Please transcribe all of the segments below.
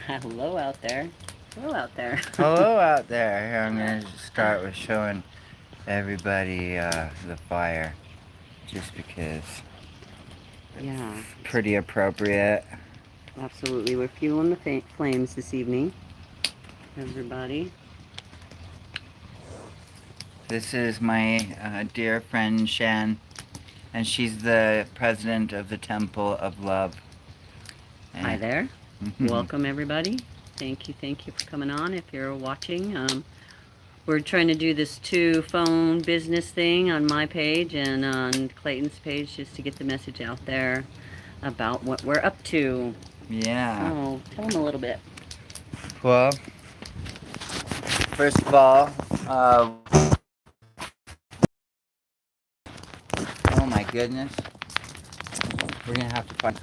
Hello out there. Hello out there. Hello out there. Here, I'm going to start with showing everybody the fire just because Yeah, it's pretty appropriate. absolutely. We're fueling the flames this evening, everybody. This is my dear friend Shan, and she's the president of the Temple of Love. Hi And there. Welcome, everybody. Thank you for coming on. If you're watching, we're trying to do this two-phone business thing on my page and on Clayton's page just to get the message out there about what we're up to. yeah. So, tell them a little bit. Well, first of all, oh my goodness, we're gonna have to find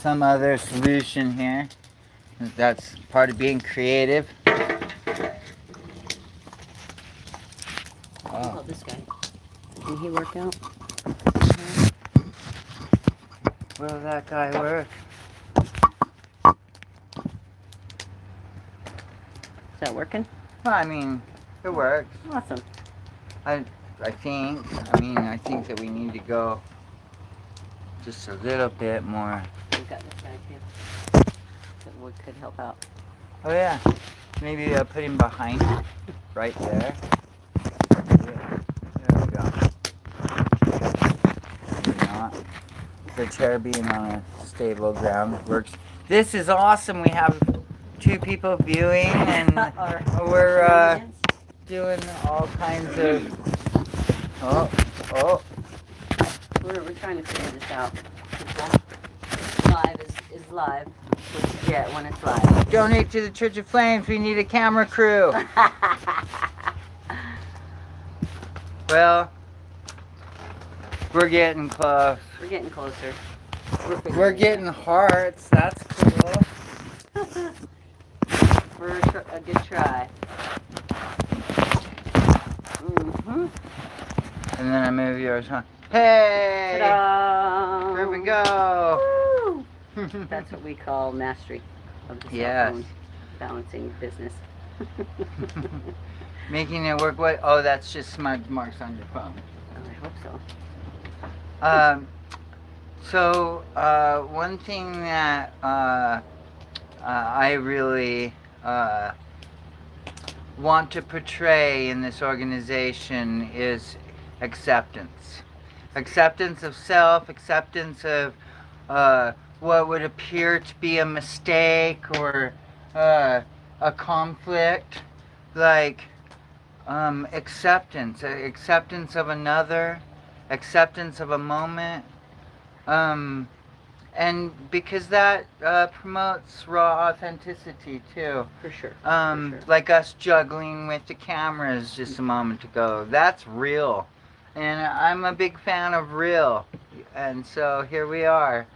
some other solution here. That's part of being creative. How Oh, about this guy? Can he work out? will that guy work? Is that working? Well, I mean, it works. Awesome. I, I think. I think that we need to go just a little bit more. We've got this guy too. That would could help out. Oh yeah, maybe put him behind, right there. Yeah, there we go. Maybe not. The chair being on a stable ground works. This is awesome. We have two people viewing, and we're doing all kinds of. Oh, oh. We're trying to figure this out. Live is live. What you get when it's live. Donate to the Church of Flames. We need a camera crew. Well, we're getting close. We're getting closer. We're getting hearts. That's cool. For a good try. Mm-hmm. And then I move yours, huh? Hey! Ta-da! Here we go. Woo! That's what we call mastery of the cell Yes. phone balancing business. Making it work. What? Oh, that's just smudge marks on your phone. I hope so. One thing that I really want to portray in this organization is acceptance. Acceptance of self, acceptance of what would appear to be a mistake or a conflict. Like acceptance of another, acceptance of a moment. And because that promotes raw authenticity too. For sure. Like us juggling with the cameras just a moment ago. That's real. And I'm a big fan of real. And so here we are.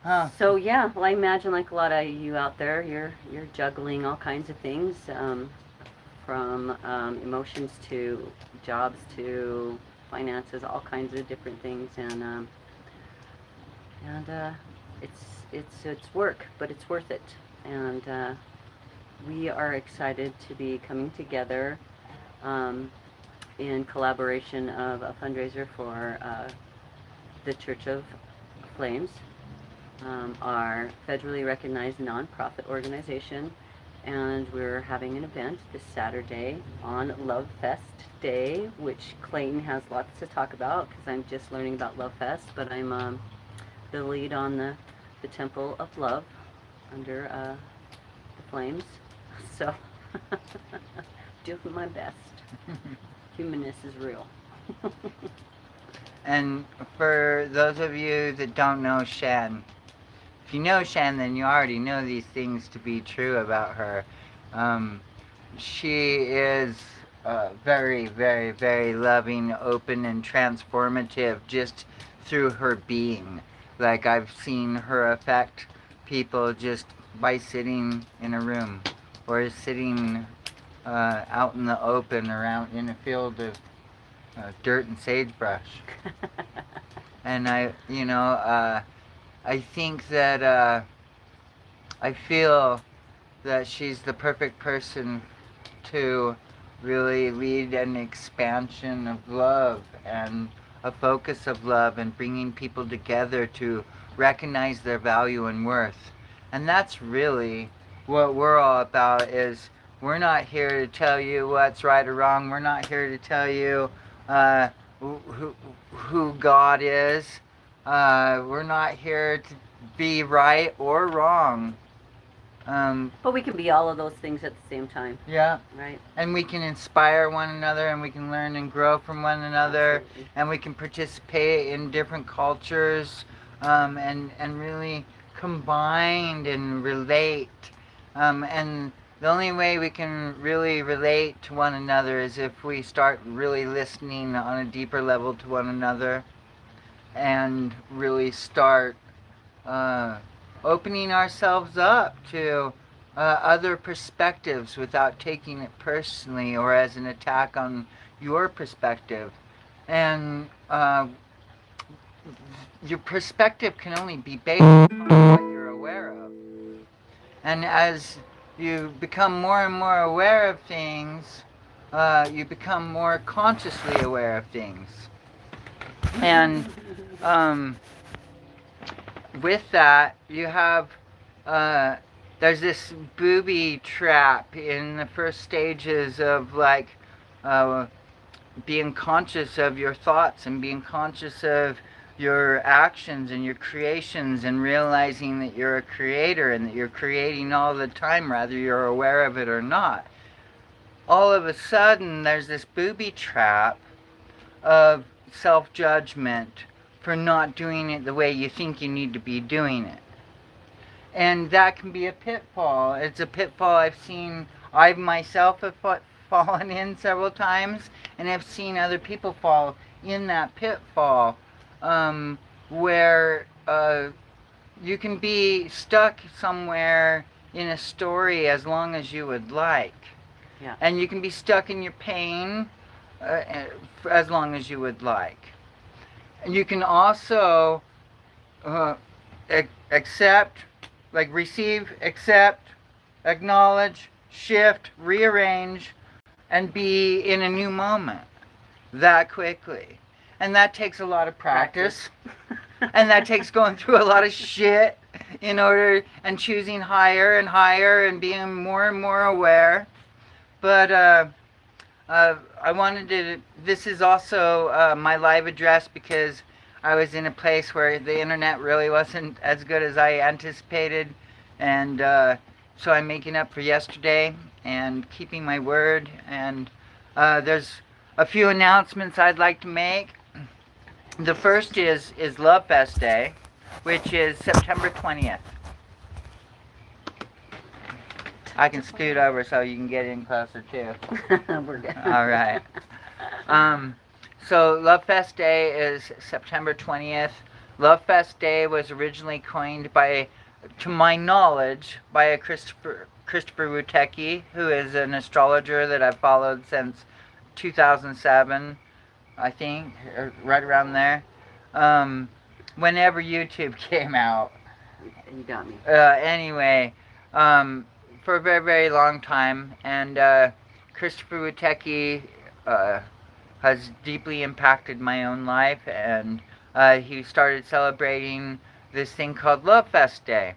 Huh. So yeah, well, I imagine like a lot of you out there, you're juggling all kinds of things, from emotions to jobs to finances, all kinds of different things, and it's work, but it's worth it, and we are excited to be coming together in collaboration of a fundraiser for the Church of Flames, our federally recognized nonprofit organization, and we're having an event this Saturday on Love Fest Day, which Clayton has lots to talk about because I'm just learning about Love Fest, but I'm the lead on the Temple of Love under the Flames, so doing my best. Humanness is real. And for those of you that don't know Shan, if you know Shan, then you already know these things to be true about her. She is very, very, very loving, open, and transformative just through her being. Like I've seen her affect people just by sitting in a room or sitting out in the open around in a field of dirt and sagebrush. And I think that I feel that she's the perfect person to really lead an expansion of love and a focus of love and bringing people together to recognize their value and worth. And that's really what we're all about. Is we're not here to tell you what's right or wrong. We're not here to tell you uh, who God is. We're not here to be right or wrong. But we can be all of those things at the same time, Yeah, right? and we can inspire one another, and we can learn and grow from one another, Absolutely. and we can participate in different cultures, and really combine and relate. And the only way we can really relate to one another is if we start really listening on a deeper level to one another, and really start uh, opening ourselves up to other perspectives without taking it personally or as an attack on your perspective. And your perspective can only be based on what you're aware of. And as you become more and more aware of things, you become more consciously aware of things. And with that, you have uh, there's this booby trap in the first stages of like uh, being conscious of your thoughts and being conscious of your actions and your creations and realizing that you're a creator and that you're creating all the time, whether you're aware of it or not. All of a sudden, there's this booby trap of self-judgment for not doing it the way you think you need to be doing it. And that can be a pitfall. It's a pitfall I myself have fallen in several times, and have seen other people fall in that pitfall, where you can be stuck somewhere in a story as long as you would like. Yeah. And you can be stuck in your pain as long as you would like. And you can also accept, like receive, accept, acknowledge, shift, rearrange, and be in a new moment that quickly. And that takes a lot of practice. And that takes going through a lot of shit in order, and choosing higher and higher and being more and more aware. But I wanted to, this is also my live address because I was in a place where the internet really wasn't as good as I anticipated, and so I'm making up for yesterday and keeping my word. And there's a few announcements I'd like to make. The first is Love.Fest Day, which is September 20th. I can scoot over so you can get in closer too. We're good. All right. So Love.Fest Day is September 20th. Love.Fest Day was originally coined by, to my knowledge, by a Christopher Wutecki, who is an astrologer that I've followed since 2007, I think, or right around there. Whenever YouTube came out. You got me. Anyway, for a very, very long time, and Christopher Wutecki has deeply impacted my own life, and he started celebrating this thing called Love.Fest Day,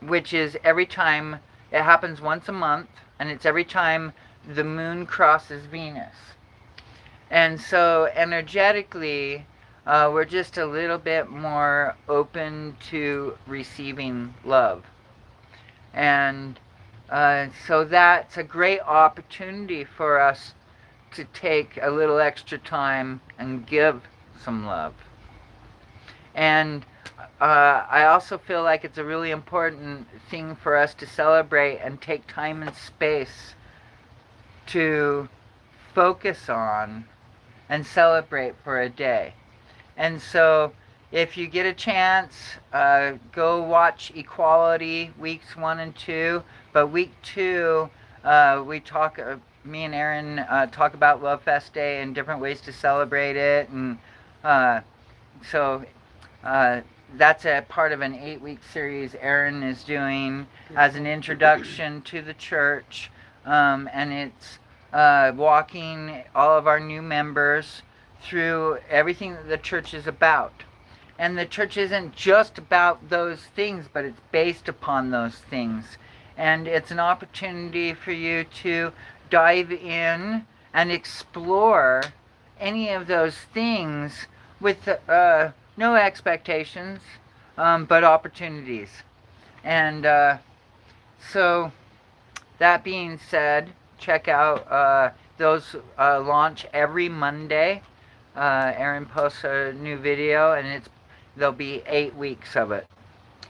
which is every time, it happens once a month, and it's every time the moon crosses Venus. And so energetically, we're just a little bit more open to receiving love. And so that's a great opportunity for us to take a little extra time and give some love. And I also feel like it's a really important thing for us to celebrate and take time and space to focus on and celebrate for a day. And so if you get a chance, go watch Equality weeks 1 and 2. But week 2, we talk, me and Aaron talk about Love.Fest Day and different ways to celebrate it. And so that's a part of an 8-week series Erin is doing as an introduction to the church, and it's walking all of our new members through everything that the church is about. And the church isn't just about those things, but it's based upon those things. And it's an opportunity for you to dive in and explore any of those things with no expectations, but opportunities. And so, that being said, check out those launch every Monday. Erin posts a new video, and there'll be 8 weeks of it.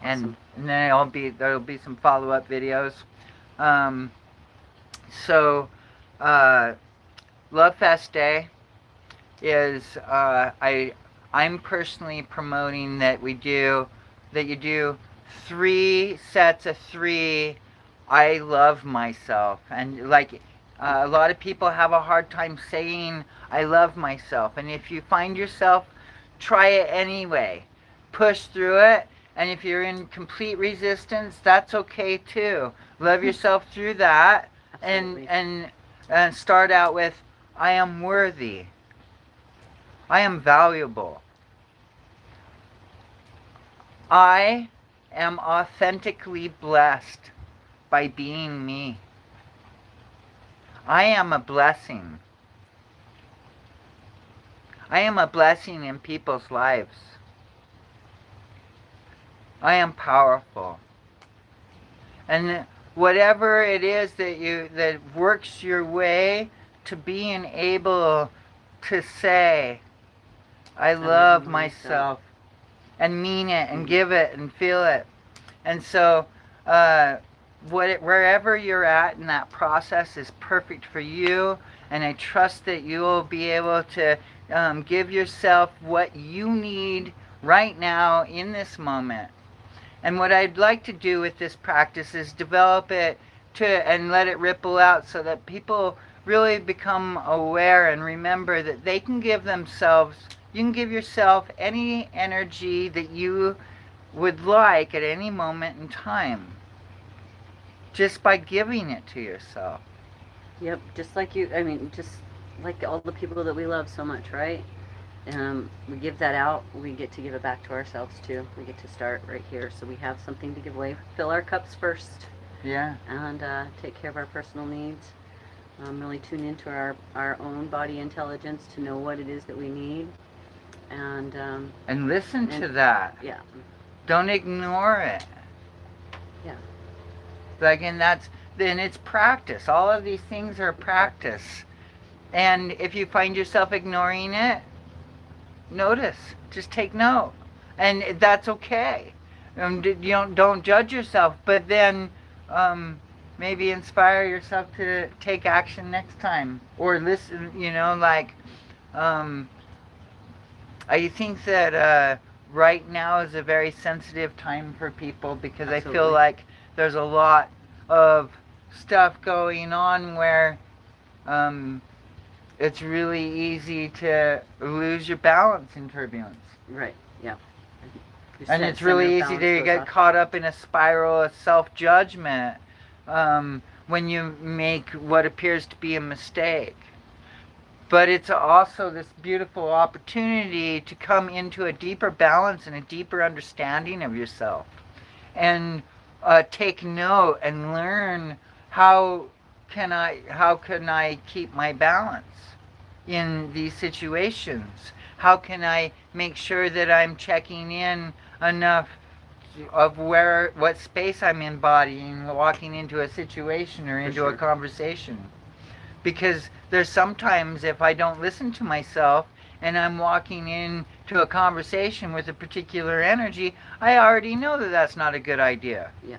Awesome. And then there'll be some follow-up videos. So, Love Fest Day is I'm personally promoting that you do 3 sets of 3 I love myself. And like a lot of people have a hard time saying I love myself, and if you find yourself, try it anyway. Push through it, and if you're in complete resistance, that's okay too. Love yourself through that. and start out with I am worthy. I am valuable. I am authentically blessed by being me. I am a blessing. I am a blessing in people's lives. I am powerful. And whatever it is that works your way to being able to say, I love myself, and mean it, and give it, and feel it. And so, wherever you're at in that process is perfect for you, and I trust that you'll be able to give yourself what you need right now in this moment. And what I'd like to do with this practice is develop it and let it ripple out so that people really become aware and remember that they can give themselves, you can give yourself any energy that you would like at any moment in time, just by giving it to yourself. Yep, just like all the people that we love so much, right? We give that out, we get to give it back to ourselves too. We get to start right here, so we have something to give away. Fill our cups first. Yeah. And take care of our personal needs. Really tune into our own body intelligence to know what it is that we need. And listen to that. Yeah. Don't ignore it. Yeah. Like, and then it's practice. All of these things are practice. And if you find yourself ignoring it, notice. Just take note. And that's okay. Don't judge yourself, but then maybe inspire yourself to take action next time. Or listen, I think that right now is a very sensitive time for people, because Absolutely. I feel like there's a lot of stuff going on where it's really easy to lose your balance in turbulence. Right, yeah. And it's really easy to get caught up in a spiral of self-judgment when you make what appears to be a mistake. But it's also this beautiful opportunity to come into a deeper balance and a deeper understanding of yourself. And take note and learn how can I keep my balance in these situations? How can I make sure that I'm checking in enough of what space I'm embodying, walking into a situation or into a conversation? Because there's sometimes, if I don't listen to myself and I'm walking into a conversation with a particular energy, I already know that that's not a good idea. Yeah.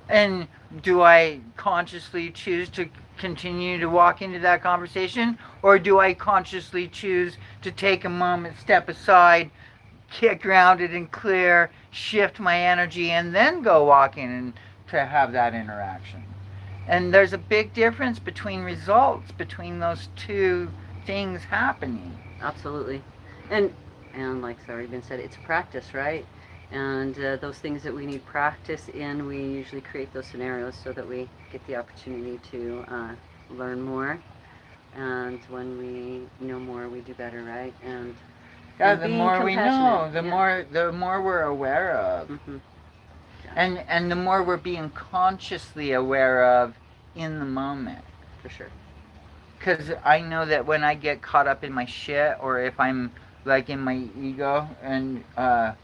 And do I consciously choose to continue to walk into that conversation, or do I consciously choose to take a moment, step aside, get grounded and clear, shift my energy, and then go walk in and to have that interaction? And there's a big difference between results between those two things happening. Absolutely. And like it's already been said, it's practice, right? And those things that we need practice in, we usually create those scenarios so that we get the opportunity to learn more. And when we know more, we do better, right? Yeah, And the being more we know, compassionate. the Yeah. more we're aware of. Mm-hmm. Yeah, And the more we're being consciously aware of in the moment. for sure. Because I know that when I get caught up in my shit, or if I'm like in my ego, and I-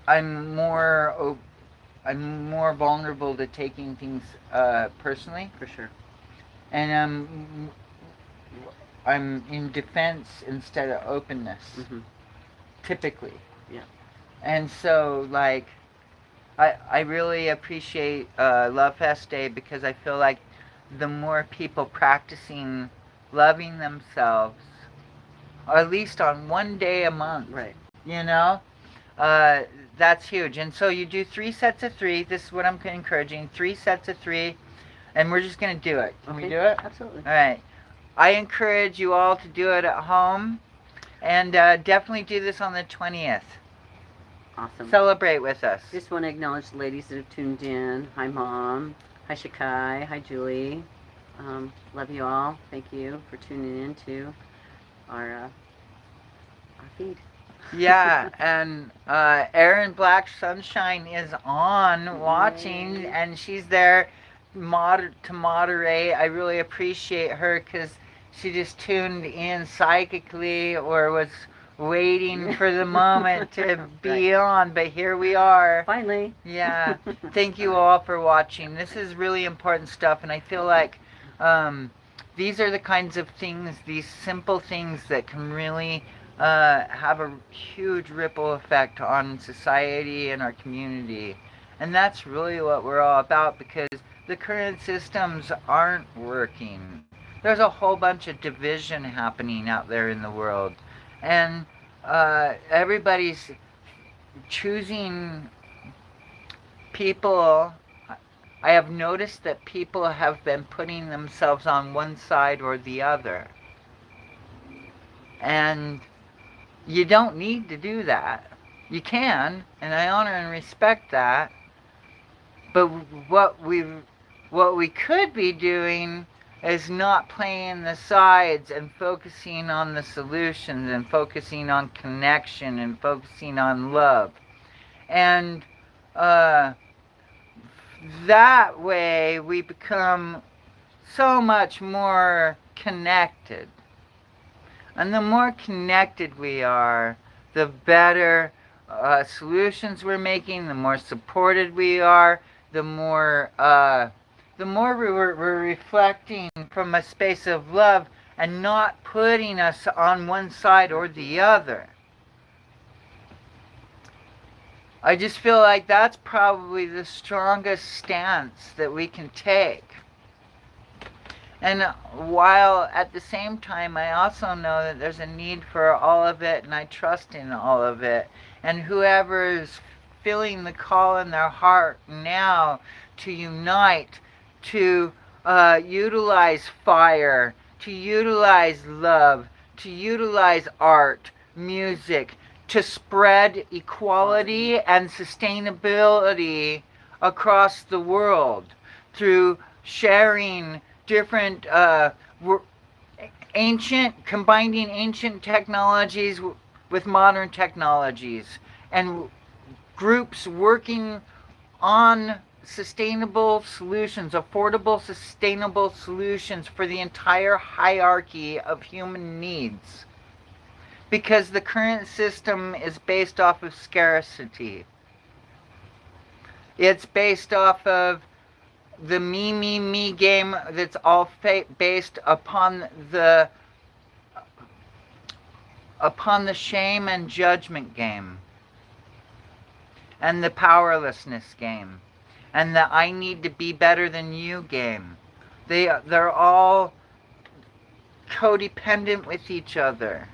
I'm more I'm more vulnerable to taking things personally, For sure. and I'm in defense instead of openness, Mm-hmm. typically. Yeah. And so, like, I really appreciate Love Fest Day, because I feel like the more people practicing loving themselves, or at least on one day a month, Right. you know, uh, that's huge. And so you do 3 sets of 3. This is what I'm encouraging: 3 sets of 3, and we're just gonna do it. Can we Okay. do it? Absolutely. All right. I encourage you all to do it at home, and definitely do this on the 20th. Awesome. Celebrate with us. Just want to acknowledge the ladies that have tuned in. Hi, Mom. Hi, Shakai. Hi, Julie. Love you all. Thank you for tuning in to our feed. Yeah, and Erin Black Sunshine is on watching, Yay. and she's there to moderate. I really appreciate her, because she just tuned in psychically, or was waiting for the moment to be Right. on, but here we are. Finally. Yeah, thank you all for watching. This is really important stuff, and I feel like these are the kinds of things, these simple things, that can really have a huge ripple effect on society and our community. And that's really what we're all about, because the current systems aren't working. There's a whole bunch of division happening out there in the world. And everybody's choosing people. I have noticed that people have been putting themselves on one side or the other. And you don't need to do that. You can, and I honor and respect that. But what we could be doing is not playing the sides, and focusing on the solutions, and focusing on connection, and focusing on love. And that way we become so much more connected. And the more connected we are, the better solutions we're making, the more supported we are, the more we're reflecting from a space of love, and not putting us on one side or the other. I just feel like that's probably the strongest stance that we can take. And while at the same time, I also know that there's a need for all of it, and I trust in all of it. And whoever is feeling the call in their heart now to unite, to utilize fire, to utilize love, to utilize art, music, to spread equality and sustainability across the world through sharing different combining ancient technologies with modern technologies, and groups working on sustainable solutions, affordable sustainable solutions for the entire hierarchy of human needs. Because the current system is based off of scarcity. It's based off of the me game, that's all based upon the shame and judgment game, and the powerlessness game, and the I need to be better than you game. They're all codependent with each other,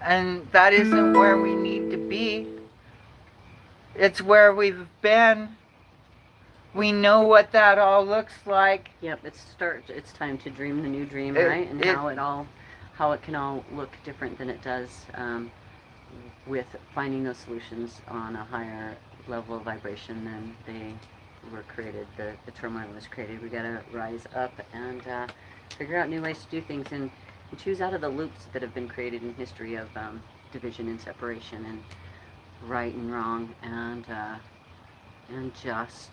and that isn't where we need to be. It's where we've been. We know what that all looks like. Yep, it's time to dream the new dream, right? And how it can all look different than it does with finding those solutions on a higher level of vibration than they were created. The turmoil was created. We got to rise up and figure out new ways to do things and choose out of the loops that have been created in history of division and separation and right and wrong, and just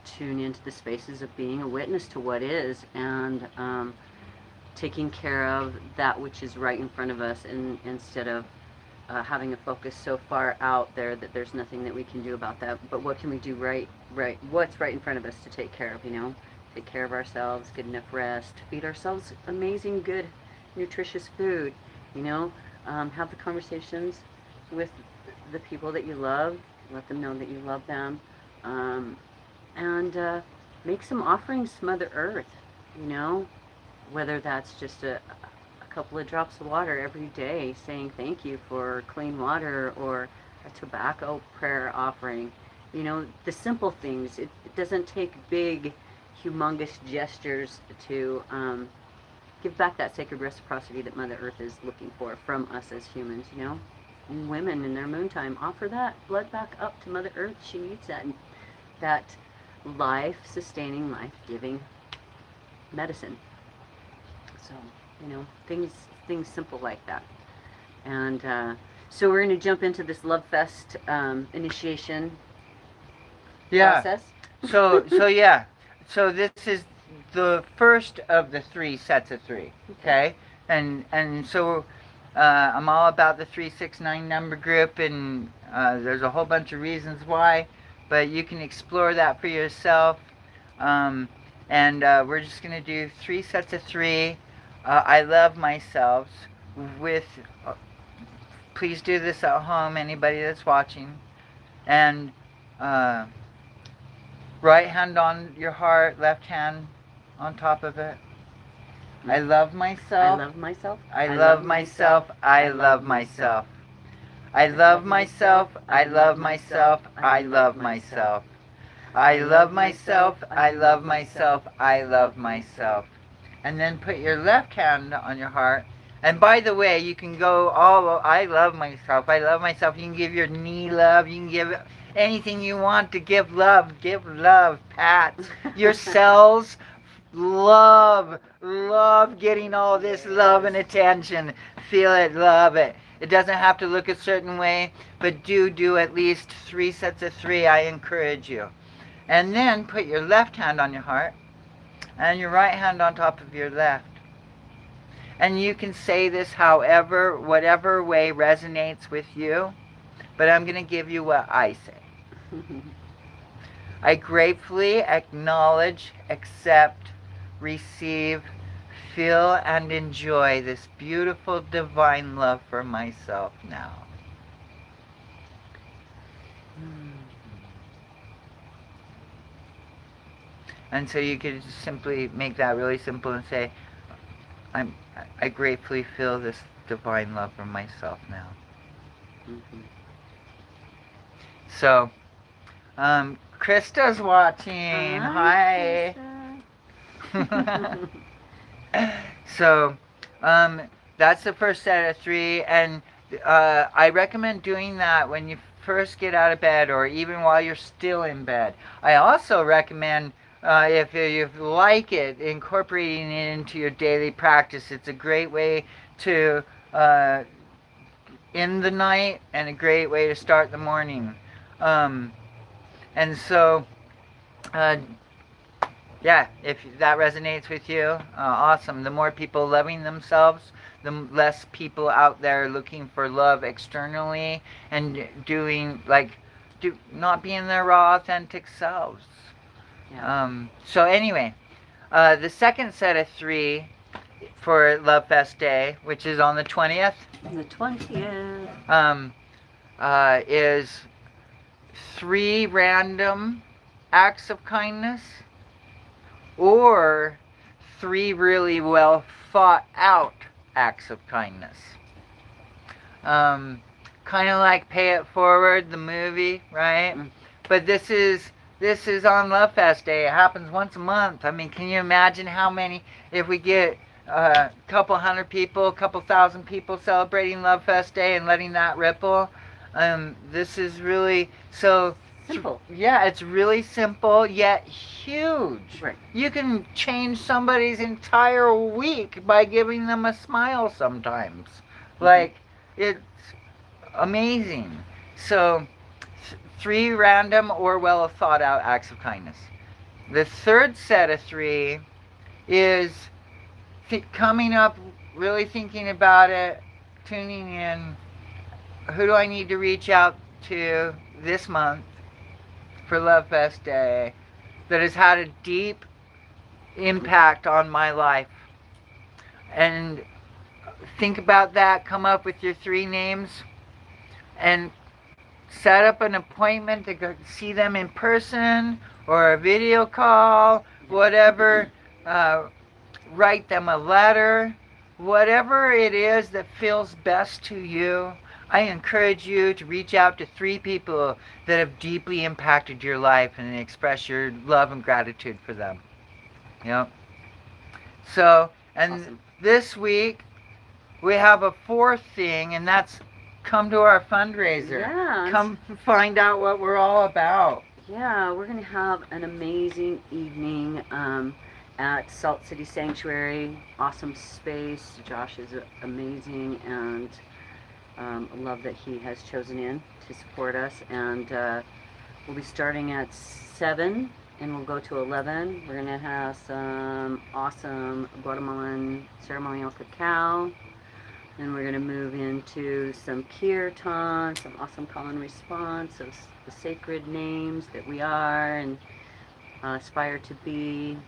tune into the spaces of being a witness to what is, and taking care of that which is right in front of us, and instead of having a focus so far out there that there's nothing that we can do about that. But what can we do what's right in front of us to take care of, take care of ourselves, get enough rest, feed ourselves amazing, good, nutritious food, have the conversations with the people that you love, let them know that you love them, and make some offerings to Mother Earth, whether that's just a couple of drops of water every day saying thank you for clean water, or a tobacco prayer offering. The simple things. It doesn't take big, humongous gestures to give back that sacred reciprocity that Mother Earth is looking for from us as humans, And women in their moon time offer that blood back up to Mother Earth. She needs that life-sustaining, life-giving medicine. So, things simple like that. And so we're going to jump into this Love Fest initiation process. So yeah. So this is the first of the 3 sets of 3. Okay? And so I'm all about the 369 number group, and there's a whole bunch of reasons why, but you can explore that for yourself. And we're just going to do 3 sets of 3. I love myself with, please do this at home, anybody that's watching. And right hand on your heart, left hand on top of it. I love myself. I love myself. I love myself. I love myself. I love myself. I love myself. I love myself. I love myself. I love myself. I love myself. And then put your left hand on your heart. And by the way, you can go I love myself. I love myself. You can give your knee love. You can give anything you want to give love. Give love. Pat your cells. Love getting all this love and attention. Feel it, love it. It doesn't have to look a certain way, but do at least 3 sets of 3. I encourage you. And then put your left hand on your heart and your right hand on top of your left. And you can say this whatever way resonates with you, but I'm going to give you what I say. I gratefully acknowledge, accept, receive, feel, and enjoy this beautiful divine love for myself now. And so you could just simply make that really simple and say, I gratefully feel this divine love for myself now. Mm-hmm. So, Krista's watching. Hi. So, that's the first set of 3, and I recommend doing that when you first get out of bed, or even while you're still in bed. I also recommend, if you like it, incorporating it into your daily practice. It's a great way to end the night, and a great way to start the morning. And so, yeah, if that resonates with you, awesome. The more people loving themselves, the less people out there looking for love externally and not being their raw, authentic selves. Yeah. So anyway, the second set of 3 for Love Fest Day, which is on the 20th. The 20th. Is 3 random acts of kindness, or 3 really well thought out acts of kindness. Kind of like Pay It Forward, the movie, right? Mm. But this is on Love Fest Day. It happens once a month. I mean, can you imagine how many, if we get a couple hundred people, a couple thousand people celebrating Love Fest Day and letting that ripple? This is really so. Simple. Yeah, it's really simple yet huge. Right. You can change somebody's entire week by giving them a smile sometimes. Like, it's amazing. So, 3 random or well thought out acts of kindness. The third set of 3 is coming up, really thinking about it, tuning in. Who do I need to reach out to this month for Love Fest Day that has had a deep impact on my life? And think about that, come up with your 3 names, and set up an appointment to go see them in person or a video call, whatever. Write them a letter, whatever it is that feels best to you. I encourage you to reach out to 3 people that have deeply impacted your life and express your love and gratitude for them. Yep. So, and Awesome. this week we have a 4th thing, and that's come to our fundraiser. Yeah. Come find out what we're all about. Yeah, we're going to have an amazing evening at Salt City Sanctuary. Awesome space. Josh is amazing, and I love that he has chosen in to support us. And we'll be starting at 7 and we'll go to 11. We're going to have some awesome Guatemalan ceremonial cacao. Then we're going to move into some kirtan, some awesome call and response of the sacred names that we are and aspire to be.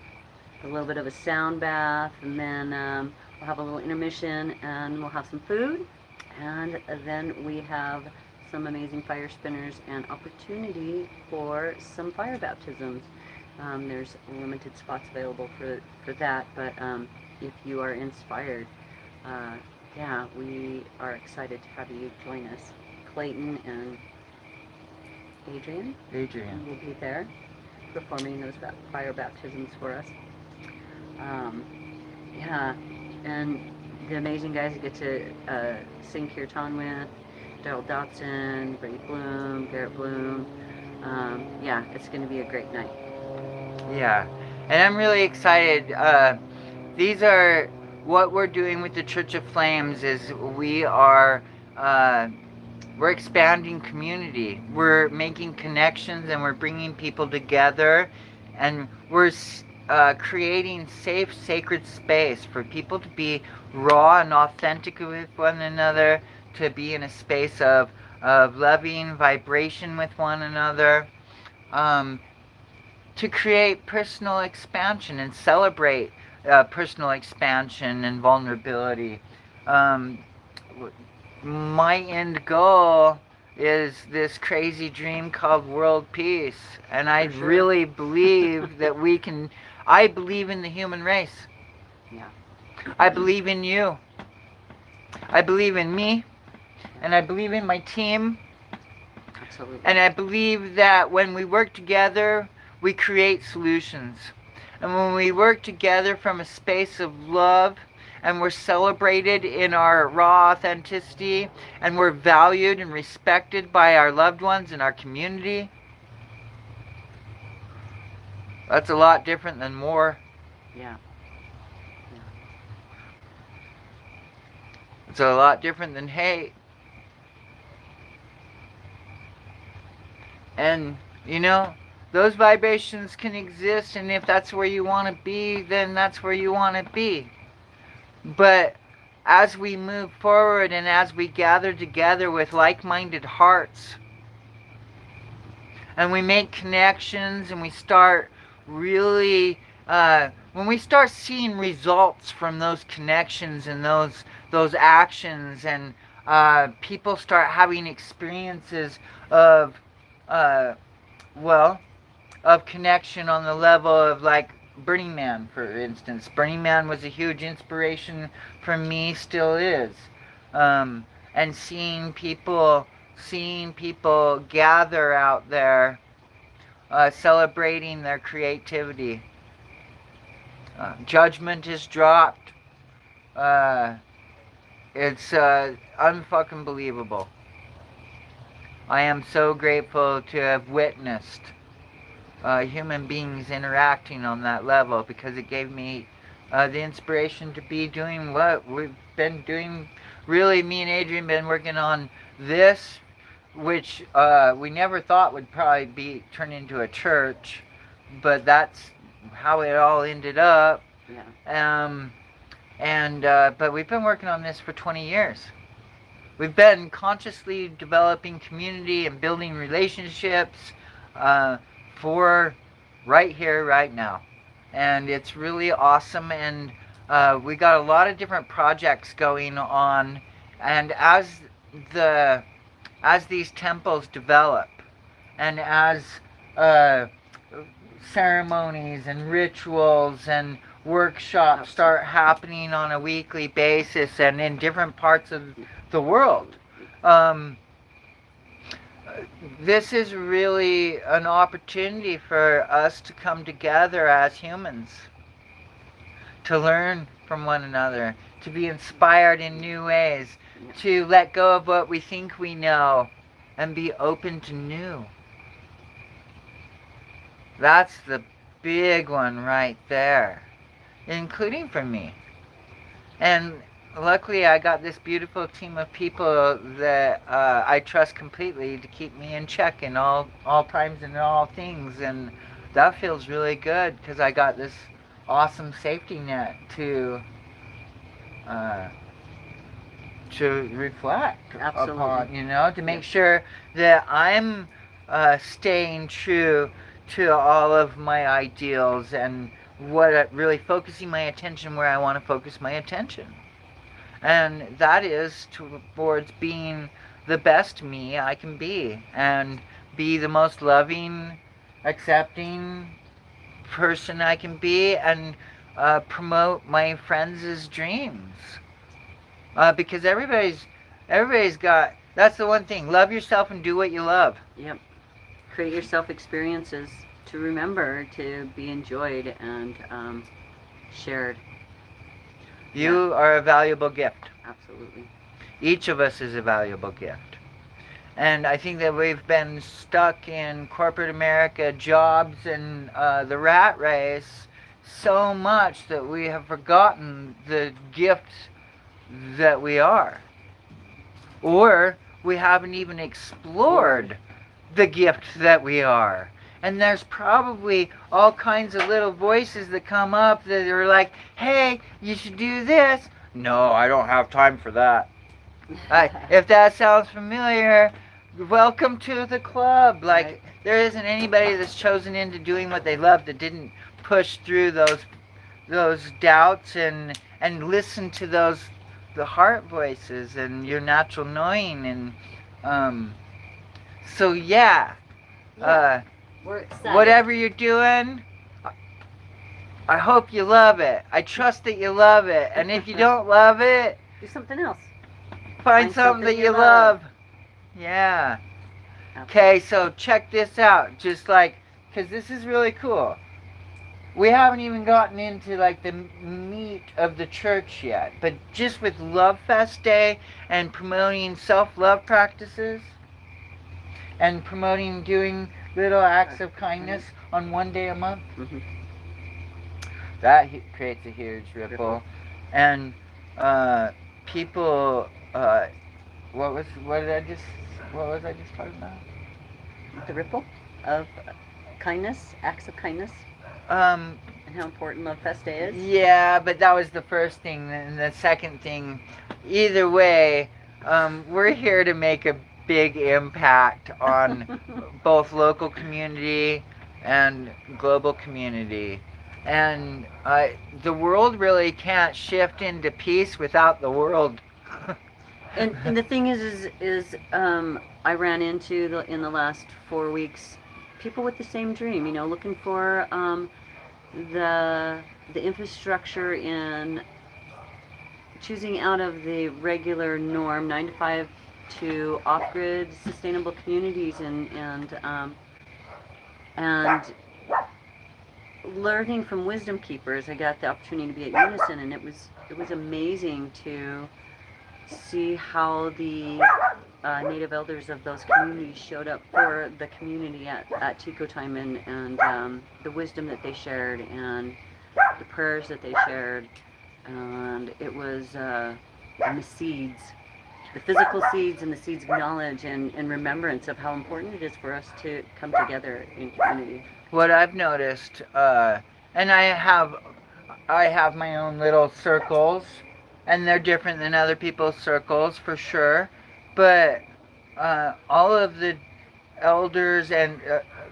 A little bit of a sound bath, and then we'll have a little intermission, and we'll have some food, and then we have some amazing fire spinners and opportunity for some fire baptisms. There's limited spots available for that, but if you are inspired, yeah, we are excited to have you join us. Clayton and Adrian will be there performing those fire baptisms for us. Yeah, and the amazing guys you get to sing kirtan with, Daryl Dotson, Brady Bloom, Garrett Bloom. Yeah, it's going to be a great night. Yeah, and I'm really excited. These are what we're doing with the Church of Flames. Is we're expanding community. We're making connections, and we're bringing people together, and we're creating safe, sacred space for people to be raw and authentic with one another, to be in a space of loving vibration with one another, to create personal expansion and celebrate personal expansion and vulnerability. My end goal is this crazy dream called world peace, and I really believe that we can. I believe in the human race. Yeah. I believe in you. I believe in me, and I believe in my team. Absolutely. And I believe that when we work together, we create solutions. And when we work together from a space of love, and we're celebrated in our raw authenticity, and we're valued and respected by our loved ones in our community, that's a lot different than war. Yeah. It's a lot different than hate. And, you know, those vibrations can exist, and if that's where you want to be, then that's where you want to be. But as we move forward and as we gather together with like-minded hearts, and we make connections, and we start really, when we start seeing results from those connections and those actions, and people start having experiences of, of connection on the level of, like, Burning Man, for instance. Burning Man was a huge inspiration for me, still is. And seeing people gather out there, celebrating their creativity. Judgment is dropped. It's unfucking believable. I am so grateful to have witnessed human beings interacting on that level, because it gave me the inspiration to be doing what we've been doing. Really, me and Adrian been working on this, which we never thought would probably be turn into a church, but that's how it all ended up. Yeah. But we've been working on this for 20 years. We've been consciously developing community and building relationships for right here, right now. And it's really awesome. And we got a lot of different projects going on. And as these temples develop, and as uh, ceremonies and rituals and workshops start happening on a weekly basis and in different parts of the world, this is really an opportunity for us to come together as humans, to learn from one another, to be inspired in new ways, to let go of what we think we know and be open to new. That's the big one right there, including for me. And luckily I got this beautiful team of people that I trust completely to keep me in check in all times and all things. And that feels really good, because I got this awesome safety net to reflect upon, to make sure that I'm staying true to all of my ideals and really focusing my attention where I want to focus my attention. And that is towards being the best me I can be, and be the most loving, accepting person I can be, and promote my friends' dreams. Because everybody's got, that's the one thing, love yourself and do what you love. Yep. Create yourself experiences to remember, to be enjoyed and shared. You are a valuable gift. Absolutely. Each of us is a valuable gift. And I think that we've been stuck in corporate America, jobs, and the rat race so much that we have forgotten the gift that we are. Or we haven't even explored the gift that we are. And there's probably all kinds of little voices that come up that are like, hey, you should do this. No, I don't have time for that. If that sounds familiar, welcome to the club. Like, right. There isn't anybody that's chosen into doing what they love that didn't push through those doubts and listen to the heart voices and your natural knowing. And so yeah. We're excited. Whatever you're doing, I hope you love it. I trust that you love it. And if you don't love it, do something else. Find something that you love. Yeah. Okay, so check this out. Just like, because this is really cool. We haven't even gotten into like the meat of the church yet. But just with Love Fest Day and promoting self-love practices and promoting doing little acts of kindness on one day a month, that creates a huge ripple. And people, what was I just talking about? The ripple of kindness, acts of kindness, and how important Love Fest Day is. Yeah, but that was the first thing. And the second thing, either way, we're here to make a big impact on both local community and global community. And the world really can't shift into peace without the world. and the thing is I ran into in the last 4 weeks people with the same dream, looking for the infrastructure in choosing out of the regular norm 9 to 5 to off-grid sustainable communities and learning from wisdom keepers. I got the opportunity to be at Unison, and it was amazing to see how the native elders of those communities showed up for the community at Tico time, and the wisdom that they shared and the prayers that they shared, and it was and the seeds, the physical seeds and the seeds of knowledge and remembrance of how important it is for us to come together in community. What I've noticed, and I have my own little circles, and they're different than other people's circles for sure. But all of the elders and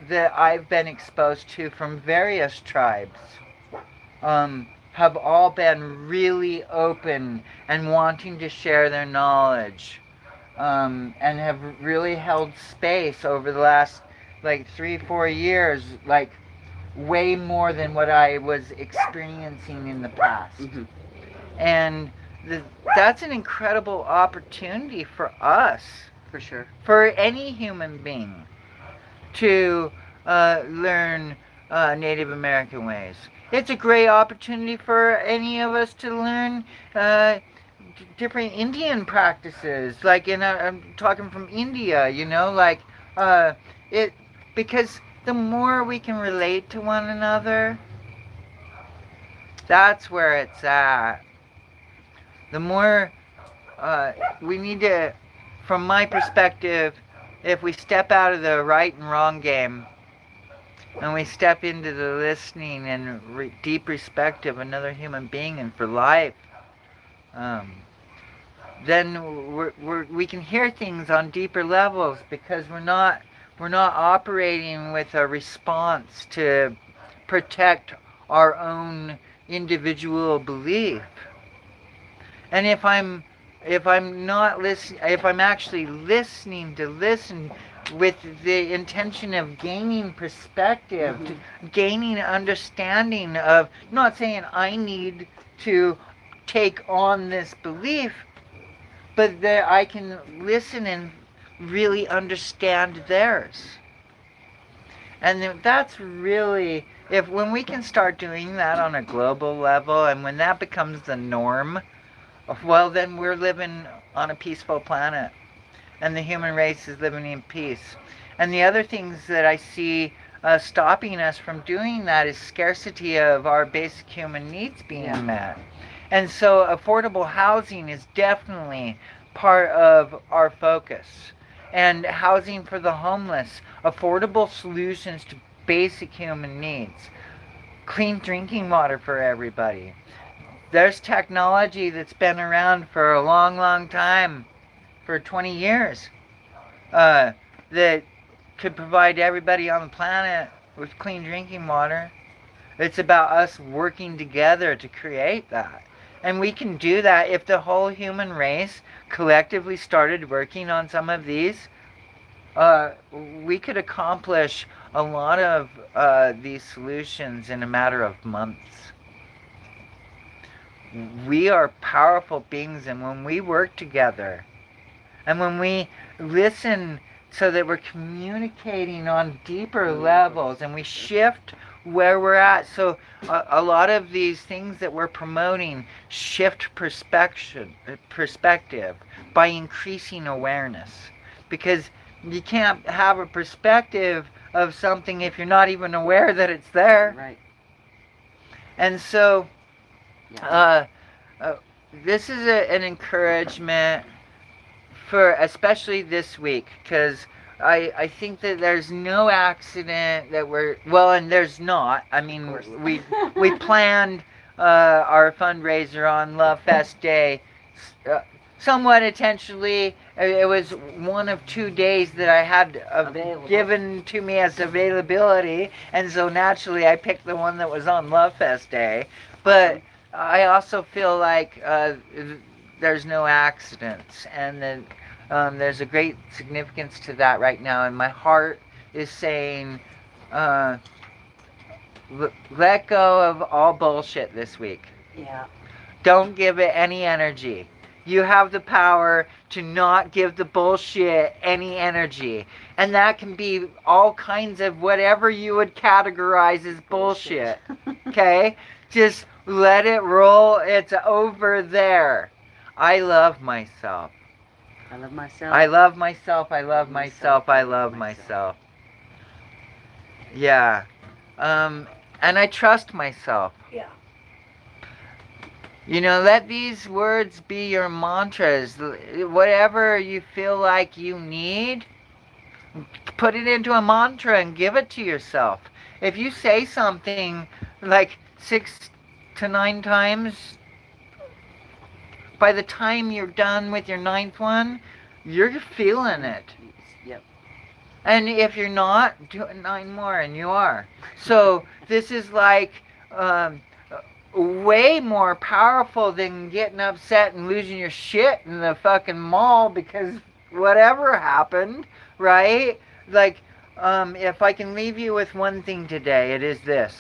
that I've been exposed to from various tribes have all been really open and wanting to share their knowledge, and have really held space over the last like 3-4 years, like way more than what I was experiencing in the past. Mm-hmm. And that's an incredible opportunity for us, For sure. for any human being, to learn Native American ways. It's a great opportunity for any of us to learn different Indian practices. Like, I'm talking from India, like it, because the more we can relate to one another, that's where it's at. The more we need to, from my perspective, if we step out of the right and wrong game and we step into the listening and deep respect of another human being and for life, then we can hear things on deeper levels, because we're not operating with a response to protect our own individual belief. And if I'm not listening, if I'm actually listening to listen with the intention of gaining perspective, Mm-hmm. gaining understanding of, not saying I need to take on this belief, but that I can listen and really understand theirs. And that's really, when we can start doing that on a global level, and when that becomes the norm, well, then we're living on a peaceful planet, and the human race is living in peace. And the other things that I see stopping us from doing that is scarcity of our basic human needs being met. And so affordable housing is definitely part of our focus. And housing for the homeless, affordable solutions to basic human needs, clean drinking water for everybody. There's technology that's been around for a long, long time, for 20 years, that could provide everybody on the planet with clean drinking water. It's about us working together to create that. And we can do that if the whole human race collectively started working on some of these. We could accomplish a lot of these solutions in a matter of months. We are powerful beings, and when we work together, and when we listen so that we're communicating on deeper levels, and we shift where we're at. So a lot of these things that we're promoting shift perspective by increasing awareness. Because you can't have a perspective of something if you're not even aware that it's there. Right. And so this is an encouragement for especially this week, because I think that there's no accident that and there's not. I mean, we planned our fundraiser on Love Fest Day somewhat intentionally. It was one of 2 days that I had given to me as availability, and so naturally I picked the one that was on Love Fest Day. But I also feel like there's no accidents, and that there's a great significance to that right now, and my heart is saying, let go of all bullshit this week. Yeah. Don't give it any energy. You have the power to not give the bullshit any energy. And that can be all kinds of whatever you would categorize as bullshit. Okay? Just let it roll. It's over there. I love myself. I love myself. I love myself. I love myself, myself. I love myself. Yeah. And I trust myself. Yeah. You know, let these words be your mantras. Whatever you feel like you need, put it into a mantra and give it to yourself. If you say something like 6 to 9 times, by the time you're done with your ninth one, you're feeling it. Yep. And if you're not, do it 9 more, and you are. So this is like way more powerful than getting upset and losing your shit in the fucking mall because whatever happened, right? Like, if I can leave you with one thing today, it is this.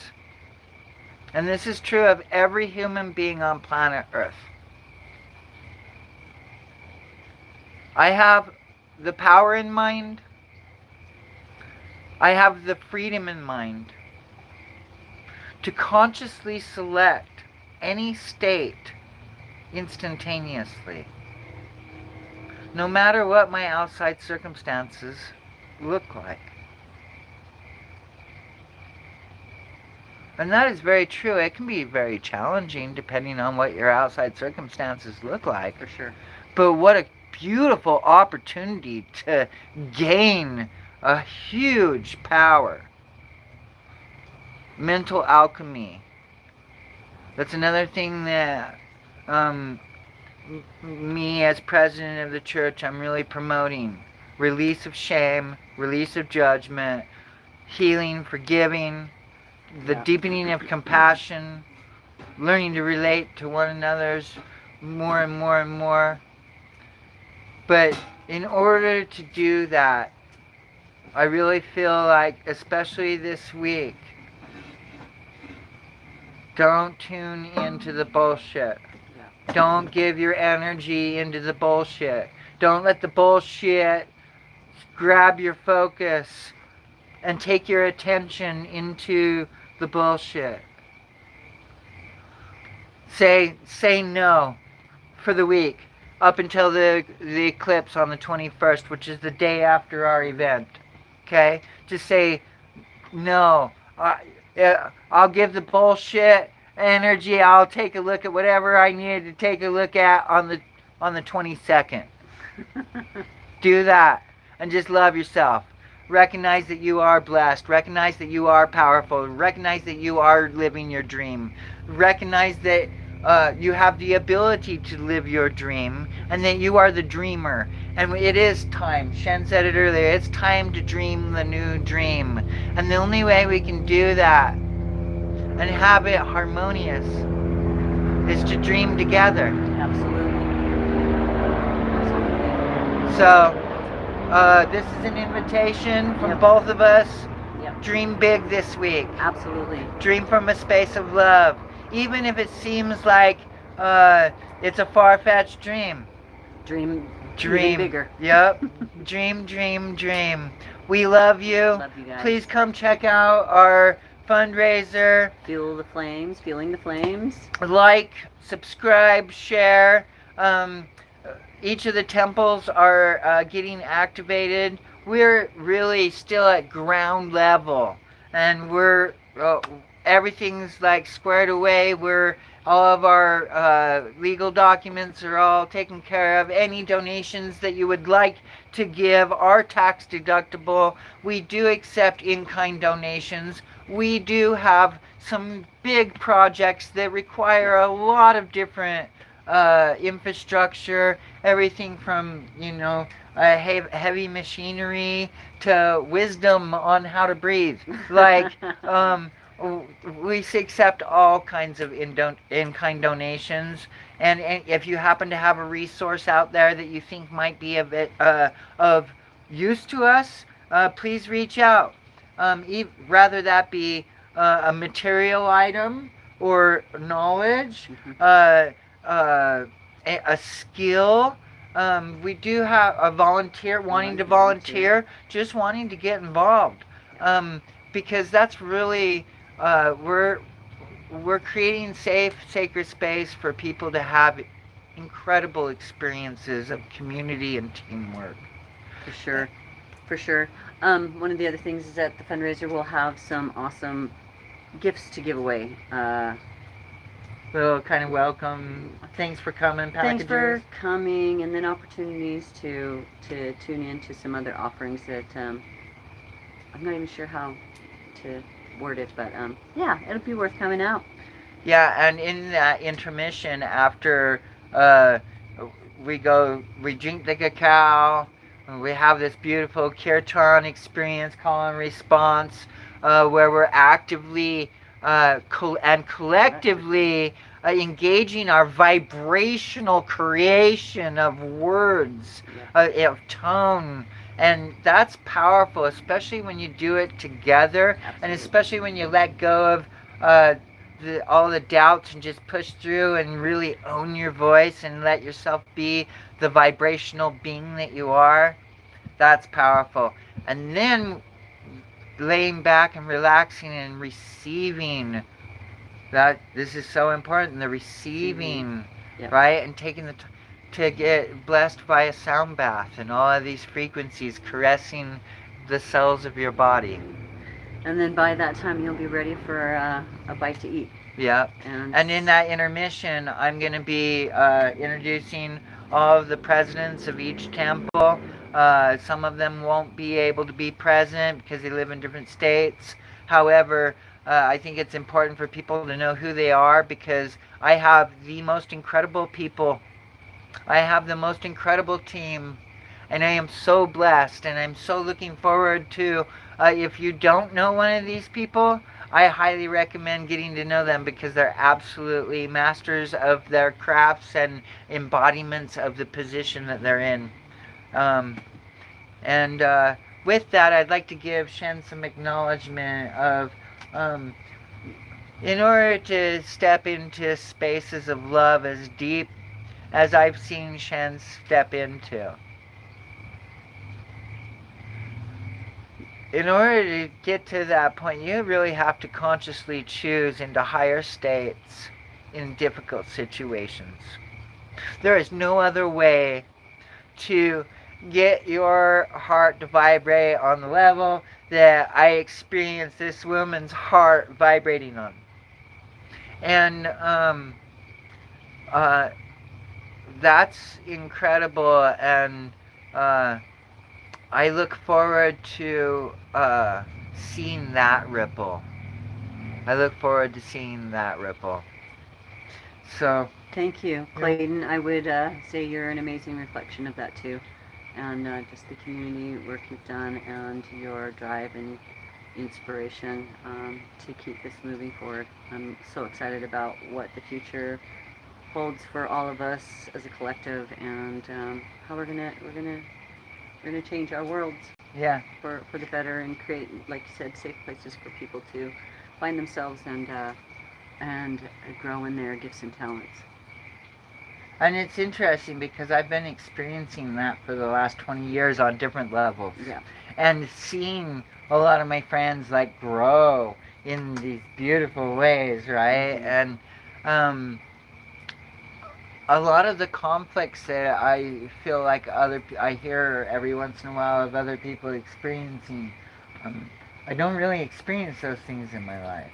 And this is true of every human being on planet Earth. I have the power in mind. I have the freedom in mind to consciously select any state instantaneously, no matter what my outside circumstances look like. And that is very true. It can be very challenging depending on what your outside circumstances look like. For sure. But what a beautiful opportunity to gain a huge power. Mental alchemy. That's another thing that me as president of the church, I'm really promoting. Release of shame, release of judgment, healing, forgiving, the deepening of compassion, learning to relate to one another's more and more and more. But in order to do that, I really feel like, especially this week, don't tune into the bullshit. Don't give your energy into the bullshit. Don't let the bullshit grab your focus and take your attention into the bullshit. Say no for the week up until the eclipse on the 21st, which is the day after our event. Okay? Just say no. I'll give the bullshit energy. I'll take a look at whatever I needed to take a look at on the 22nd. Do that and just love yourself. Recognize that you are blessed. Recognize that you are powerful. Recognize that you are living your dream. Recognize that you have the ability to live your dream and that you are the dreamer. And it is time. Shen said it earlier. It's time to dream the new dream. And the only way we can do that and have it harmonious is to dream together. Absolutely. So, this is an invitation from both of us. Yep. Dream big this week. Absolutely. Dream from a space of love. Even if it seems like it's a far-fetched dream. Dream Dream bigger. Yep. Dream, dream, dream. We love you. Love you guys. Please come check out our fundraiser. Feel the flames, feeling the flames. Like, subscribe, share. Each of the temples are getting activated. We're really still at ground level, and we're everything's like squared away. All of our legal documents are all taken care of. Any donations that you would like to give are tax deductible. We do accept in-kind donations. We do have some big projects that require a lot of different infrastructure, everything from, heavy machinery to wisdom on how to breathe. Like, we accept all kinds of in-kind donations. And if you happen to have a resource out there that you think might be of use to us, please reach out. Rather that be a material item or knowledge, a skill. We do have a volunteer wanting to volunteer, just wanting to get involved, because that's really we're creating safe, sacred space for people to have incredible experiences of community and teamwork. For sure, for sure. One of the other things is that the fundraiser will have some awesome gifts to give away. Little kind of welcome, thanks for coming Thanks packages. for coming, and then opportunities to tune in to some other offerings that I'm not even sure how to word it, but yeah, it'll be worth coming out. Yeah, and in that intermission after we drink the cacao, and we have this beautiful kirtan experience, call and response, where we're actively and collectively engaging our vibrational creation of words, of tone. And that's powerful, especially when you do it together, and especially when you let go of all the doubts and just push through and really own your voice and let yourself be the vibrational being that you are. That's powerful. And then laying back and relaxing and receiving. That this is so important. The receiving, Yep. right? And taking the to get blessed by a sound bath and all of these frequencies caressing the cells of your body. And then by that time, you'll be ready for a bite to eat. Yep. And in that intermission, I'm going to be introducing all of the presidents of each temple. Some of them won't be able to be present because they live in different states. However, I think it's important for people to know who they are, because I have the most incredible people. I have the most incredible team. And I am so blessed, and I'm so looking forward to, if you don't know one of these people, I highly recommend getting to know them, because they're absolutely masters of their crafts and embodiments of the position that they're in. And with that, I'd like to give Shen some acknowledgement of, in order to step into spaces of love as deep as I've seen Shen step into, in order to get to that point, you really have to consciously choose into higher states in difficult situations. There is no other way to get your heart to vibrate on the level that I experienced this woman's heart vibrating on. And that's incredible, and I look forward to seeing that ripple. I look forward to seeing that ripple. So, thank you, Clayton. I would say you're an amazing reflection of that too, and just the community work you've done, and your drive and inspiration to keep this moving forward. I'm so excited about what the future holds for all of us as a collective, and how we're gonna change our worlds yeah. for the better, and create, like you said, safe places for people to find themselves and grow in their gifts and talents. And it's interesting because I've been experiencing that for the last 20 years on different levels. Yeah. And seeing a lot of my friends like grow in these beautiful ways, right? Mm-hmm. And a lot of the conflicts that I feel like I hear every once in a while of other people experiencing, I don't really experience those things in my life.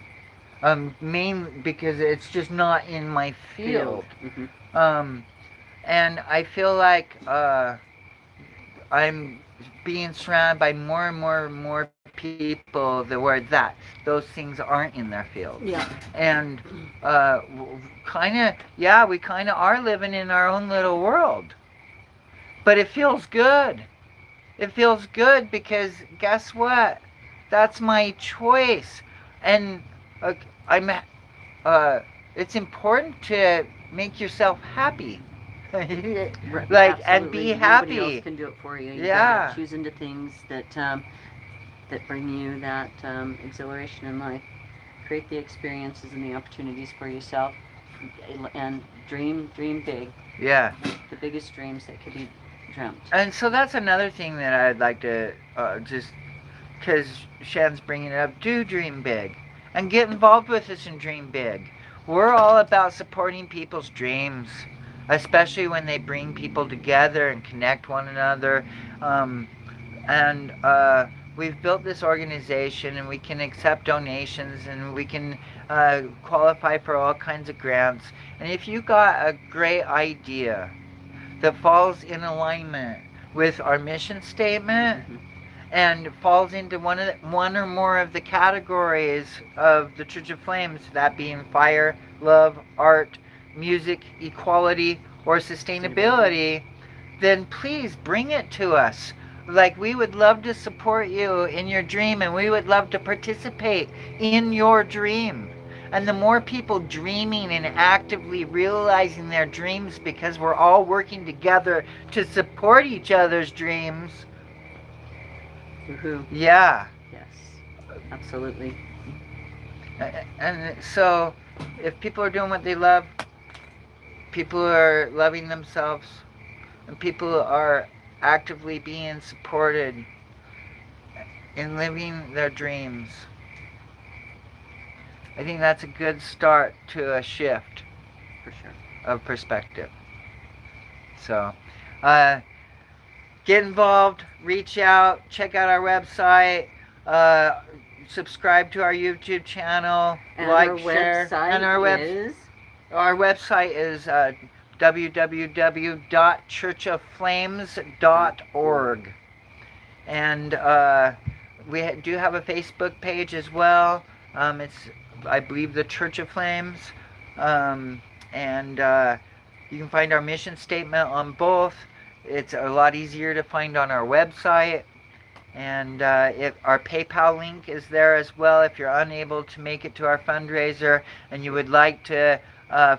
Mainly because it's just not in my field. Mm-hmm. And I feel like I'm being surrounded by more and more and more people that those things aren't in their field. Yeah. And we kind of are living in our own little world. But it feels good. It feels good because guess what? That's my choice. And I'm it's important to make yourself happy. Like, and be happy. Nobody else can do it for you. You Yeah. gotta choose into things that bring you that exhilaration in life. Create the experiences and the opportunities for yourself, and dream big. Yeah. The biggest dreams that could be dreamt. And so that's another thing that I'd like to just, because Shen's bringing it up, do dream big. And get involved with us and dream big. We're all about supporting people's dreams. especially when they bring people together and connect one another. Um, and we've built this organization, and we can accept donations, and we can qualify for all kinds of grants. And if you got a great idea that falls in alignment with our mission statement and falls into one or more of the categories of the Church of Flames, that being fire, love, art, music, equality, or sustainability, then please bring it to us. Like, we would love to support you in your dream, and we would love to participate in your dream. And the more people dreaming and actively realizing their dreams, because we're all working together to support each other's dreams. Woohoo. Yeah. Yes, absolutely. And so, if people are doing what they love, people are loving themselves, and people are actively being supported in living their dreams, I think that's a good start to a shift For sure. of perspective. So, get involved, reach out, check out our website, subscribe to our YouTube channel, And like, our share, website and our website is www.churchofflames.org. And we do have a Facebook page as well. It's, I believe, the Church of Flames. And you can find our mission statement on both. It's a lot easier to find on our website. And our PayPal link is there as well if you're unable to make it to our fundraiser and you would like to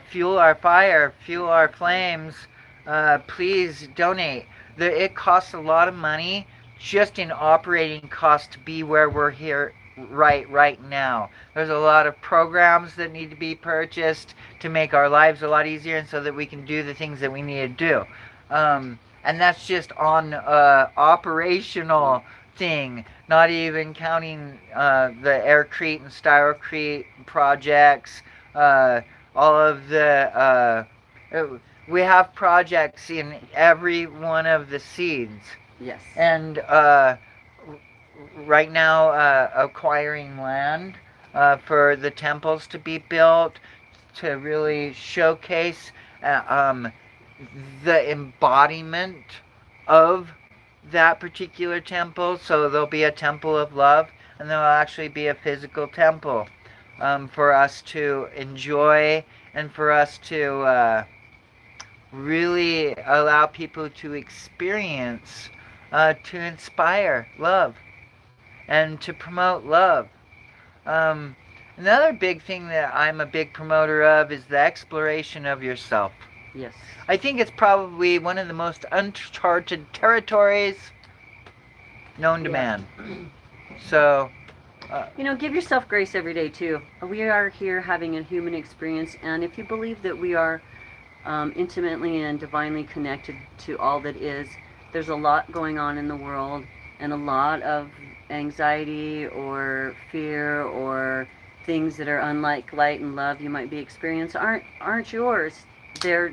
fuel our fire, fuel our flames, please donate. It costs a lot of money just in operating costs to be where we're here right now. There's a lot of programs that need to be purchased to make our lives a lot easier and so that we can do the things that we need to do. And that's just on operational thing, not even counting the aircrete and styrocrete projects, all of the we have projects in every one of the seeds. Yes. And right now acquiring land for the temples to be built to really showcase the embodiment of that particular temple. So there'll be a temple of love, and there'll actually be a physical temple for us to enjoy and for us to really allow people to experience, to inspire love and to promote love. Another big thing that I'm a big promoter of is the exploration of yourself. Yes. I think it's probably one of the most uncharted territories known to man. So, give yourself grace every day too. We are here having a human experience, and if you believe that we are intimately and divinely connected to all that is, there's a lot going on in the world, and a lot of anxiety or fear or things that are unlike light and love you might be experiencing aren't yours. They're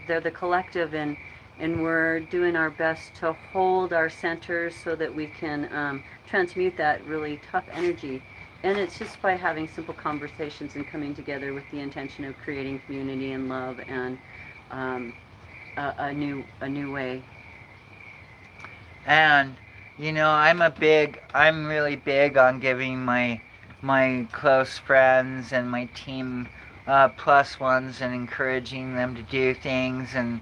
the collective, and we're doing our best to hold our centers so that we can transmute that really tough energy. And it's just by having simple conversations and coming together with the intention of creating community and love and a new way. And I'm really big on giving my close friends and my team plus ones and encouraging them to do things, and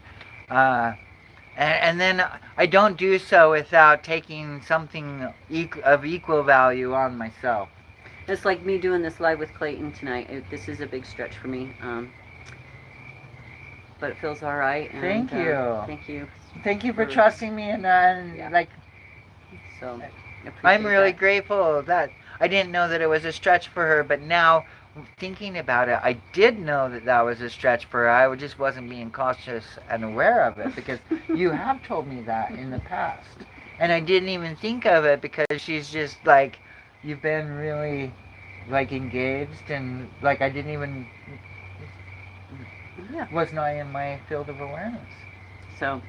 then I don't do so without taking something of equal value on myself. It's like me doing this live with Clayton tonight. This is a big stretch for me, but it feels all right. And, Thank you. Thank you. Thank you for trusting me, and like. So, I'm really grateful that I didn't know that it was a stretch for her, but now thinking about it, I did know that was a stretch for her. I just wasn't being cautious and aware of it because you have told me that in the past. And I didn't even think of it because she's just like, you've been really like engaged, and like I didn't even Yeah. was not in my field of awareness. So,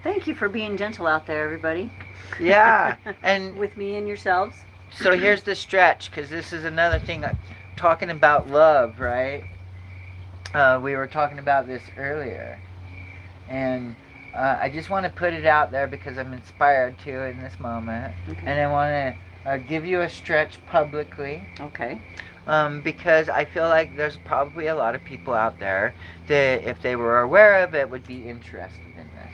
thank you for being gentle out there, everybody. Yeah, and with me and yourselves. so here's the stretch, because this is another thing. Talking about love, right? We were talking about this earlier, and I just want to put it out there because I'm inspired to in this moment, Okay. and I want to give you a stretch publicly. Okay. Because I feel like there's probably a lot of people out there that, if they were aware of it, would be interested in this.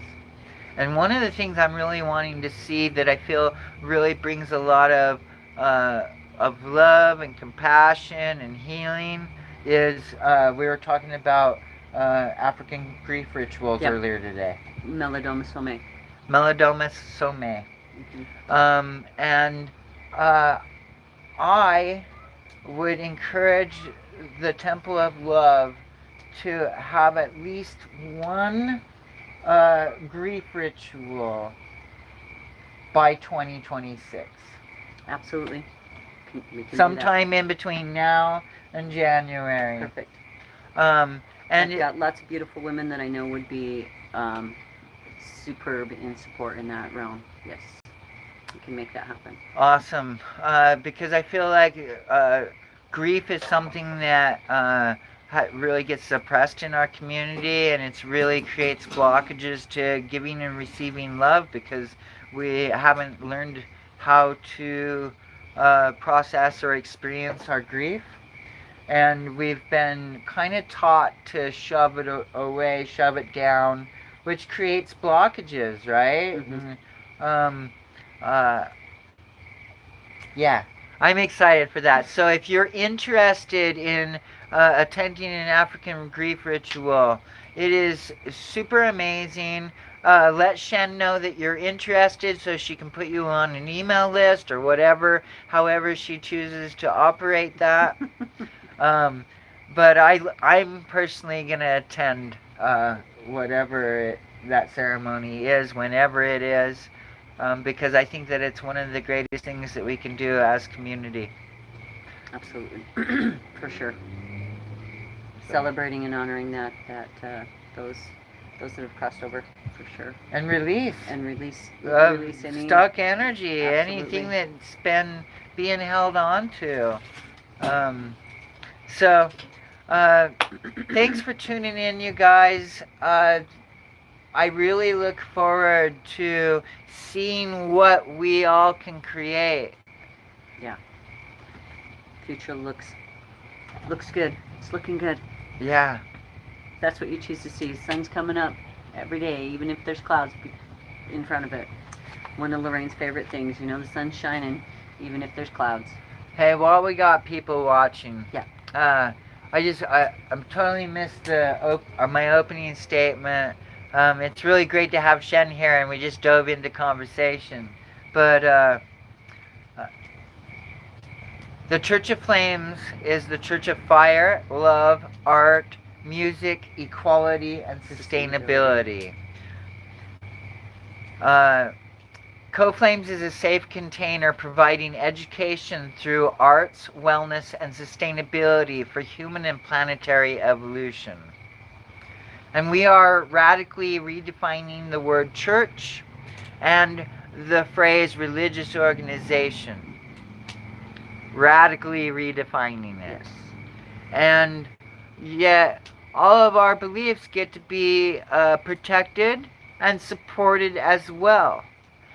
And one of the things I'm really wanting to see that I feel really brings a lot of love and compassion and healing is we were talking about African grief rituals earlier today. Melodoma Some. Melodoma Some. And I would encourage the Temple of Love to have at least one grief ritual by 2026. Absolutely. We can Sometime in between now and January. Perfect. And I've got lots of beautiful women that I know would be superb in support in that realm. Yes. We can make that happen. Awesome. Because I feel like grief is something that really gets suppressed in our community, and it really creates blockages to giving and receiving love because we haven't learned how to process or experience our grief. And we've been kind of taught to shove it away, shove it down, which creates blockages, right? Mm-hmm. Yeah, I'm excited for that. So if you're interested in attending an African grief ritual, it is super amazing. Let Shen know that you're interested so she can put you on an email list or whatever, however she chooses to operate that. But I'm personally going to attend whatever that ceremony is, whenever it is, because I think that it's one of the greatest things that we can do as community. Absolutely. For sure. Celebrating and honoring those that have crossed over, for sure. And release any stuck energy, Absolutely. anything that's been being held on to. So thanks for tuning in, you guys. I really look forward to seeing what we all can create. Yeah. Future looks good. It's looking good. Yeah. That's what you choose to see. Sun's coming up every day, even if there's clouds in front of it. One of Lorraine's favorite things, the sun's shining, even if there's clouds. Hey, while we got people watching, yeah. I'm totally missed my opening statement. It's really great to have Shen here, and we just dove into conversation. But the Church of Flames is the Church of fire, love, art, music, equality, and sustainability. Co-Flames is a safe container providing education through arts, wellness, and sustainability for human and planetary evolution. And we are radically redefining the word church and the phrase religious organization. Radically redefining it. Yes. And yet all of our beliefs get to be protected and supported as well.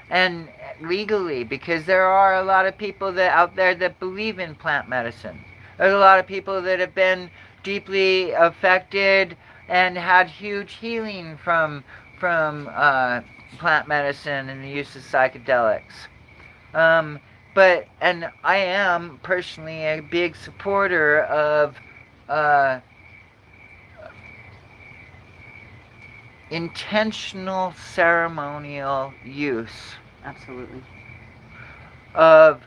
And legally, because there are a lot of people out there that believe in plant medicine. There's a lot of people that have been deeply affected and had huge healing from plant medicine and the use of psychedelics. And I am personally a big supporter of intentional ceremonial use. Absolutely. Of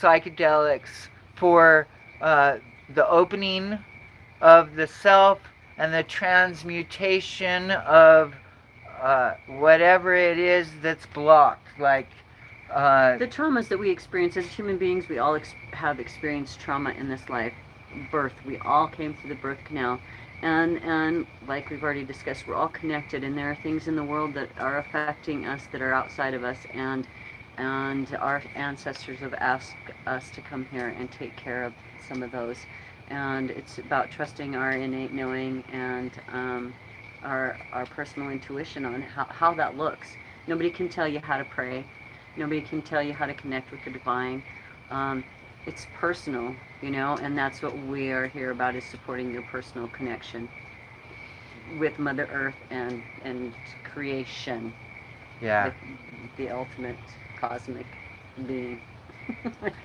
psychedelics for the opening of the self and the transmutation of whatever it is that's blocked. Like the traumas that we experience as human beings, we all have experienced trauma in this life. Birth. We all came through the birth canal, And like we've already discussed, we're all connected, and there are things in the world that are affecting us that are outside of us, and our ancestors have asked us to come here and take care of some of those. And it's about trusting our innate knowing and our personal intuition on how that looks. Nobody can tell you how to pray. Nobody can tell you how to connect with the divine. Um, it's personal, and that's what we are here about, is supporting your personal connection with Mother Earth and creation, Yeah. with the ultimate cosmic being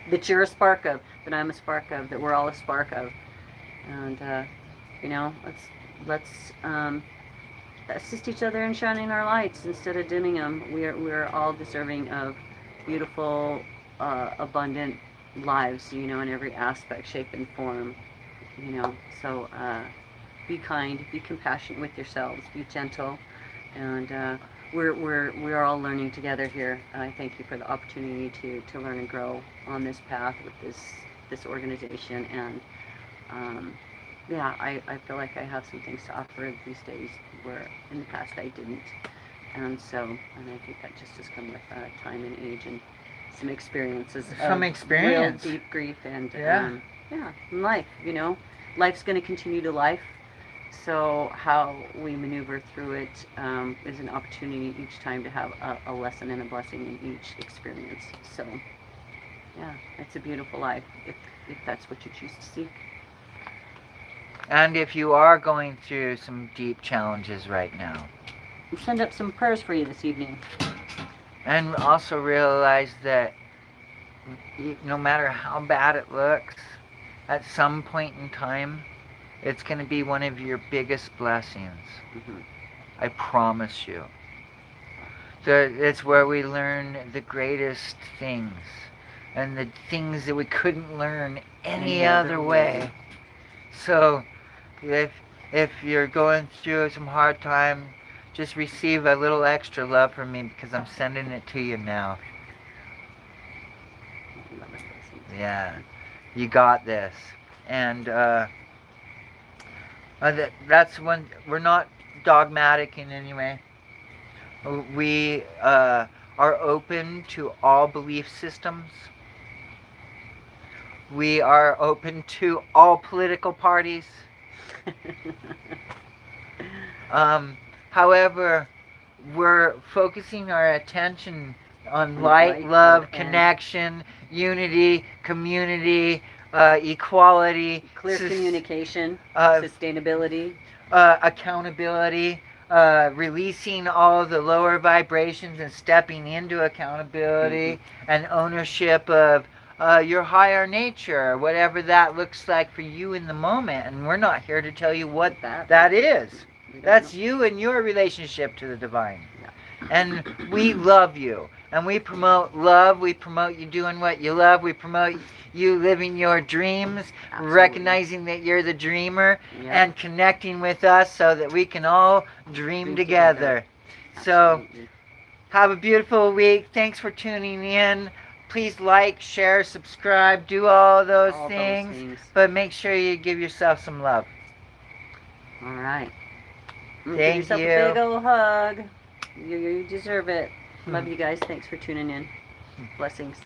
that you're a spark of, that I'm a spark of, that we're all a spark of. And let's assist each other in shining our lights instead of dimming them. We're all deserving of beautiful, abundant lives, in every aspect, shape, and form. So be kind, be compassionate with yourselves, be gentle, and we're all learning together here. I thank you for the opportunity to learn and grow on this path with this organization, and yeah, I feel like I have some things to offer these days where in the past I didn't. And I think that just has come with time and age and some experiences. Some of experience. Real deep grief and, Yeah. yeah, and life, Life's going to continue to life. So how we maneuver through it is an opportunity each time to have a lesson and a blessing in each experience. So, yeah, it's a beautiful life if that's what you choose to seek. And if you are going through some deep challenges right now, We'll send up some prayers for you this evening. and also realize that no matter how bad it looks, at some point in time, it's going to be one of your biggest blessings. Mm-hmm. I promise you. It's where we learn the greatest things, and the things that we couldn't learn any other way. So, if you're going through some hard time, just receive a little extra love from me, because I'm sending it to you now. Yeah, you got this. And that's when we're not dogmatic in any way. We are open to all belief systems. We are open to all political parties. However, we're focusing our attention on light, love, connection, unity, community, equality, clear communication, sustainability, accountability, releasing all the lower vibrations and stepping into accountability and ownership of your higher nature, whatever that looks like for you in the moment. And we're not here to tell you what that is. That's you and your relationship to the divine. And we love you. And we promote love. We promote you doing what you love. We promote you living your dreams, recognizing that you're the dreamer, and connecting with us so that we can all dream together. So, have a beautiful week. Thanks for tuning in. Please like, share, subscribe, do all those things. But make sure you give yourself some love. All right. Thank Give yourself you. a big old hug. You deserve it. Love you guys. Thanks for tuning in. Blessings.